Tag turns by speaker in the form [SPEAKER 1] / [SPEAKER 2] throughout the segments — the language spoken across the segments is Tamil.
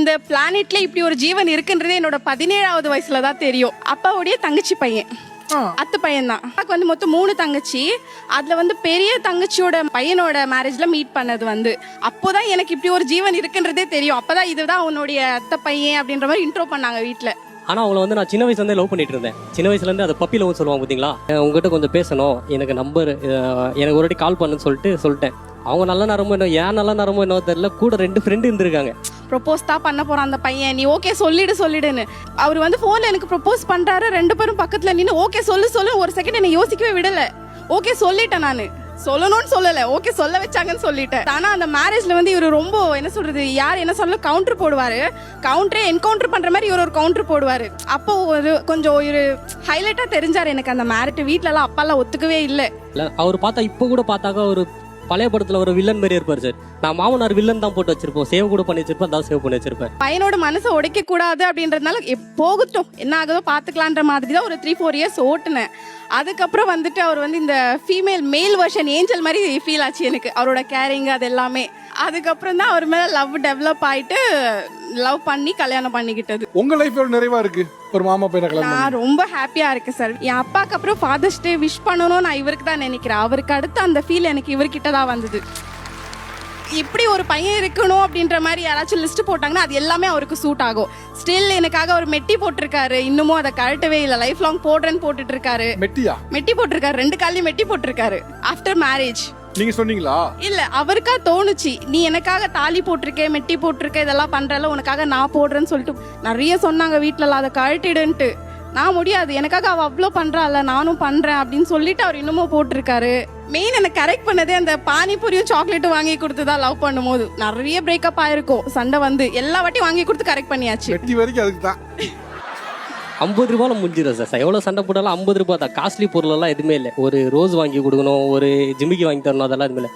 [SPEAKER 1] இந்த பிளானெட்ல இப்படி ஒரு ஜீவன் இருக்குன்றதே என்னோட 17வது வயசுல தான் தெரியும். அப்பாவுடைய தங்கச்சி பையன், அத்து பையன் தான். அப்பாவுக்கு வந்து மொத்தம் 3 தங்கச்சி. அதுல வந்து பெரிய தங்கச்சியோட பையனோட மேரேஜ்ல மீட் பண்ணது அப்போதான் எனக்கு இப்படி ஒரு ஜீவன் இருக்குன்றதே தெரியும். அப்பதான் இதுதான் அவனுடைய அத்தை பையன் அப்படின்ற மாதிரி இன்ட்ரோ பண்ணாங்க வீட்டுல.
[SPEAKER 2] ஆனா அவங்கள நான் சின்ன வயசுல இருந்தே லவ் பண்ணிட்டு இருந்தேன். சின்ன வயசுல இருந்து அது பப்பி லவ் சொல்லுவாங்க பாத்தீங்களா. உங்ககிட்ட கொஞ்சம் பேசணும், எனக்கு நம்பர், எனக்கு ஒரு வாட்டி கால் பண்ணுன்னு சொல்லிட்டேன். அவங்க நல்ல நேரமோ என்ன, ஏன் நல்ல நேரமோ என்ன தெரியல, கூட 2 ஃப்ரெண்டு இருந்திருக்காங்க.
[SPEAKER 1] ப்ரொபோஸ் தான் பண்ண போறான் அந்த பையன், நீ ஓகே சொல்லிடுன்னு. அவர் வந்து போன்ல எனக்கு ப்ரொபோஸ் பண்றாரு. 2 பேரும் பக்கத்துல நின்று ஓகே சொல்லு ஒரு செகண்ட் என்னை யோசிக்கவே விடல. ஓகே சொல்லிட்டேன், நானு சொல்லணும்னு சொல்லல, ஓகே சொல்ல வச்சாங்கன்னு சொல்லிட்டேன். ஆனா அந்த மேரேஜ்ல வந்து இவரு ரொம்ப என்ன சொல்றது, யார் என்ன சொல்ல கவுண்டர் போடுவாரு, கவுண்டரே என்கவுண்டர் பண்ற மாதிரி இவர் ஒரு கவுண்டர் போடுவாரு. அப்போ ஒரு கொஞ்சம் ஒரு ஹைலைட்டா தெரிஞ்சாரு எனக்கு அந்த மேரேஜ். வீட்ல எல்லாம் அப்பாலாம் ஒத்துக்கவே இல்லை.
[SPEAKER 2] அவர் பார்த்தா இப்போ கூட பார்த்தாக்கா ஒரு பழைய படத்துல ஒரு வில்லன் மாதிரி இருப்பாரு சார். நான் மாமனார் வில்லன் தான் போட்டு வச்சிருப்போம், சேவ் கூட பண்ணி வச்சிருப்பேன், அதான் சேவ் பண்ணி வச்சிருப்பேன்.
[SPEAKER 1] பையனோட மனசை உடைக்க கூடாது அப்படின்றதுனால போகட்டும், என்ன ஆகுதோ பாத்துக்கலான்ற மாதிரி தான் ஒரு 3-4 இயர்ஸ் ஓட்டுனேன். அதுக்கப்புறம் வந்துட்டு அவர் வந்து இந்த மேல் வெர்ஷன் ஏஞ்சல் மாதிரி ஃபீல் ஆச்சு எனக்கு, அவரோட கேரிங் அது எல்லாமே. அதுக்கப்புறம் தான் அவர் மேல லவ் டெவலப் ஆயிட்டு லவ் பண்ணி கல்யாணம் பண்ணிக்கிட்டது.
[SPEAKER 3] உங்க லைஃப் எவ்வளவு நிறைவா இருக்கு ஒரு மாமா பையனை கல்யாணம்?
[SPEAKER 1] நான் ரொம்ப ஹாப்பியா இருக்கேன் சார். என் அப்பாக்கு அப்புறம் ஃபாதர்ஸ் டே விஷ் பண்ணணும் நான் இவருக்கு தான் நினைக்கிறேன். அவருக்கு அடுத்து அந்த ஃபீல் எனக்கு இவர்கிட்ட தான் வந்தது. இப்படி ஒரு பையன் இருக்கணும் அப்படின்ற மாதிரி யாராச்சும் லிஸ்ட் போட்டாங்கன்னா அது எல்லாமே அவருக்கு சூட் ஆகும். ஸ்டில் எனக்காக அவர் மெட்டி போட்டிருக்காரு, இன்னமும் அதை கழட்டவே இல்லை, லைஃப் லாங் போடுறேன்னு போட்டுட்டு இருக்காரு. மெட்டி போட்டிருக்காரு, 2 காலையும் மெட்டி போட்டிருக்காரு ஆஃப்டர் மேரேஜ்.
[SPEAKER 3] நீங்க சொன்னீங்களா?
[SPEAKER 1] இல்ல, அவருக்கா தோணுச்சு, நீ எனக்காக தாலி போட்டிருக்கே, மெட்டி போட்டிருக்க, இதெல்லாம் பண்றல, உனக்காக நான் போடுறேன்னு சொல்லிட்டு நிறைய சொன்னாங்க வீட்டுல எல்லாம், அதை கழட்டிடுன்ட்டு. நான் முடியாது, எனக்காக அவ அவ்வளோ பண்றாள், நானும் பண்றேன் அப்படின்னு சொல்லிட்டு அவர் இன்னமும் போட்டிருக்காரு. மெயின் எனக்கு கரெக்ட் பண்ணதே அந்த பானிபூரியும் சாக்லேட்டும் வாங்கி கொடுத்துதான் லவ் பண்ணும்போது நிறைய பிரேக்கப் ஆயிருக்கும். சண்டை வந்து எல்லா வாட்டியும் வாங்கி கொடுத்து கரெக்ட் பண்ணியாச்சு.
[SPEAKER 3] வரைக்கும் அதுக்கு தான்
[SPEAKER 2] 50 ரூபாயில முடிஞ்சிடும் சார். எவ்வளவு சண்டை போட்டாலும் 50 ரூபாய் தான். காஸ்ட்லி பொருள் எல்லாம் எதுவுமே இல்லை. ஒரு ரோஸ் வாங்கி கொடுக்கணும், ஒரு ஜிமிக்கி வாங்கி தரணும், அதெல்லாம் எதுவுமே இல்லை.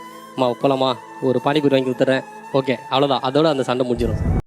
[SPEAKER 2] போலாமா, ஒரு பானிபூரி வாங்கி கொடுத்துறேன், ஓகே, அவ்வளோதான். அதோட அந்த சண்டை முடிஞ்சிடும்.